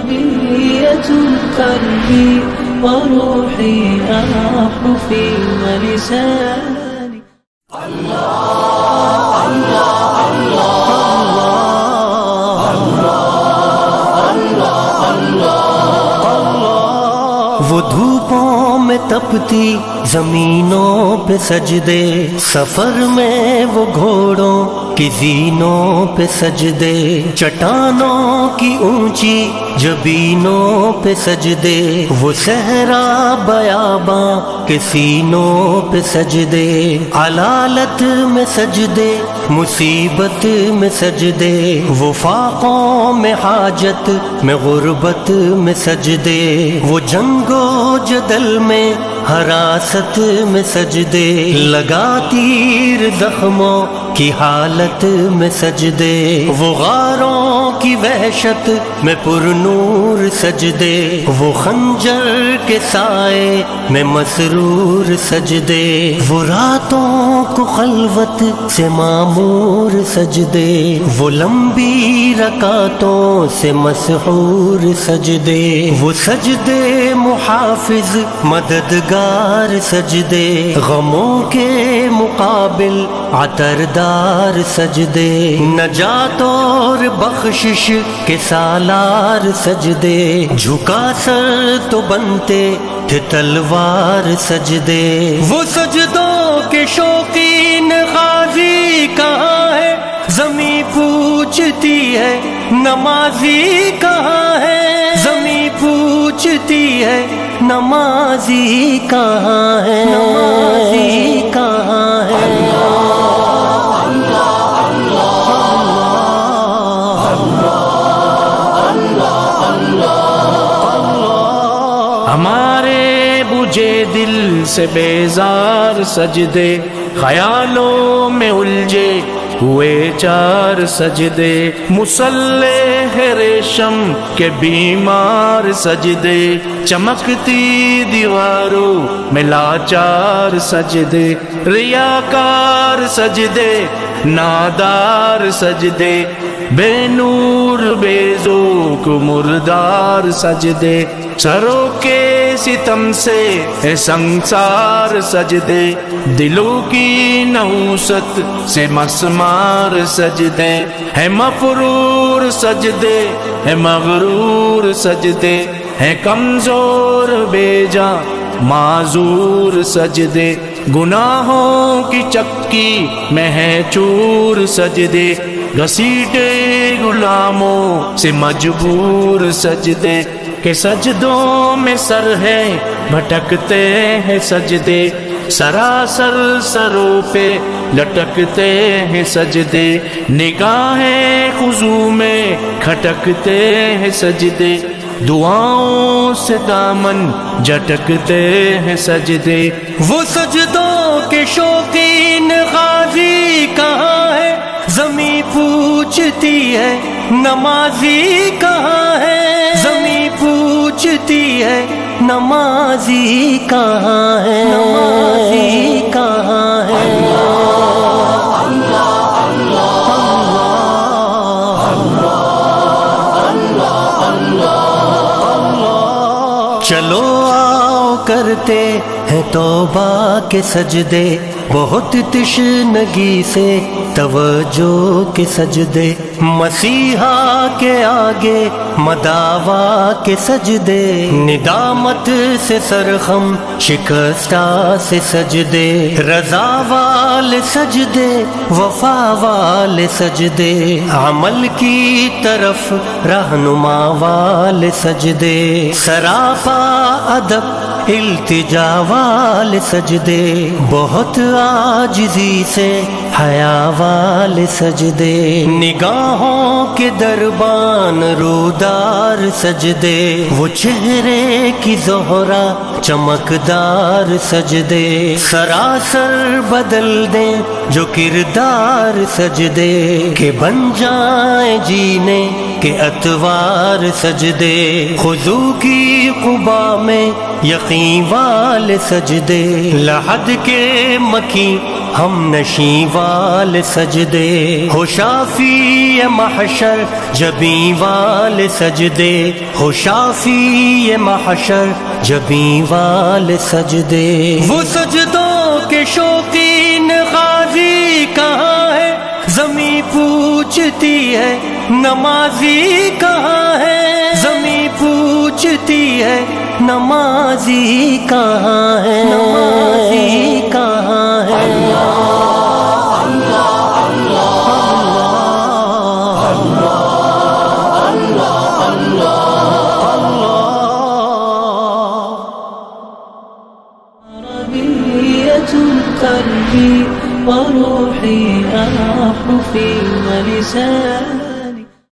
غنية قلبي وروحي أحرفي ولساني. الله الله الله الله الله. وہ دھوپوں میں تپتی زمینوں پہ سجدے، سفر میں وہ گھوڑوں کی زینوں پہ سجدے، چٹانوں کی اونچی جبینوں پہ سجدے، وہ صحرا بیاباں کے سینوں پہ سجدے، علالت میں سجدے مصیبت میں سجدے، وہ فاقوں میں حاجت میں غربت میں سجدے، وہ جنگ و جدل میں حراست میں سجدے، لگا تیر زخموں کی حالت میں سجدے، وہ غاروں کی وحشت میں پر نور سجدے، وہ خنجر کے سائے میں مسرور سجدے، وہ راتوں کو خلوت سے معمور سجدے، وہ لمبی رکعتوں سے مسحور سجدے، وہ سجدے محافظ مددگار سجدے، غموں کے مقابل عطردار سجدے، نجات اور بخشش کے سالار سجدے، جھکا سر تو بنتے تھے تلوار سجدے، وہ سجدوں کے شوقین غازی کہاں ہے، زمیں پوچھتی ہے نمازی کہاں ہے، زمیں پوچھتی ہے نمازی کہاں ہے، نمازی کہاں ہے. ہمارے بجھے دل سے بیزار سجدے، خیالوں میں الجھے ہوئے چار سجدے، مصلح ریشم کے بیمار سجدے، چمکتی دیواروں میں لاچار سجدے، ریاکار سجدے نادار سجدے، بے نور بے ذوق مردار سجدے، سروں کے ستم سے ہے سنسار سجدے، دلوں کی نحوست سے مسمار سجدے، ہے مفرور سجدے ہے مغرور سجدے، ہے کمزور بے جاں معذور سجدے، گناہوں کی چکی میں ہے چور سجدے، گھسیٹے غلاموں سے مجبور سجدے، کہ سجدوں میں سر ہے بھٹکتے ہیں سجدے، سراسر سروں پہ لٹکتے ہیں سجدے، نگاہیں خضوع میں کھٹکتے ہیں سجدے، دعاؤں سے دامن جھٹکتے ہیں سجدے، وہ سجدوں کے شوقین غازی کہاں ہے، زمیں پوچھتی ہے نمازی کہاں ہے، زمیں پوچھتی ہے نمازی کہاں ہے، نمازی کہاں ہے. چلو آؤ کرتے ہیں توبہ کے سجدے، بہت تشنگی سے توجہ کے سجدے، مسیحا کے آگے مداوا کے سجدے، ندامت سے سرخم شکستہ سے سجدے، رضا والے سجدے وفا والے سجدے، عمل کی طرف رہنما والے سجدے، سراپا ادب التجا والے سجدے، بہت عاجزی سے حیا والے سجدے، نگاہوں کے دربان رودار سجدے، وہ چہرے کی زہرا چمکدار سجدے، سراسر بدل دیں جو کردار سجدے، کہ بن جائیں جینے کے اتوار سجدے، خضوع کی قبا میں یقین والے سجدے، لحد کے مکی ہم نشیں وال سجدے، ہو شافی محشر جبیں وال سجدے، ہو شافی محشر جبیں وال سجدے۔ وہ سجدوں کے شوقین غازی کہاں ہے، زمیں پوچھتی ہے نمازی کہاں ہے، زمیں پوچھتی ہے نمازی کہاں ہے، نمازی کہاں ہے۔ عربية قلبي وروحي أحن في لساني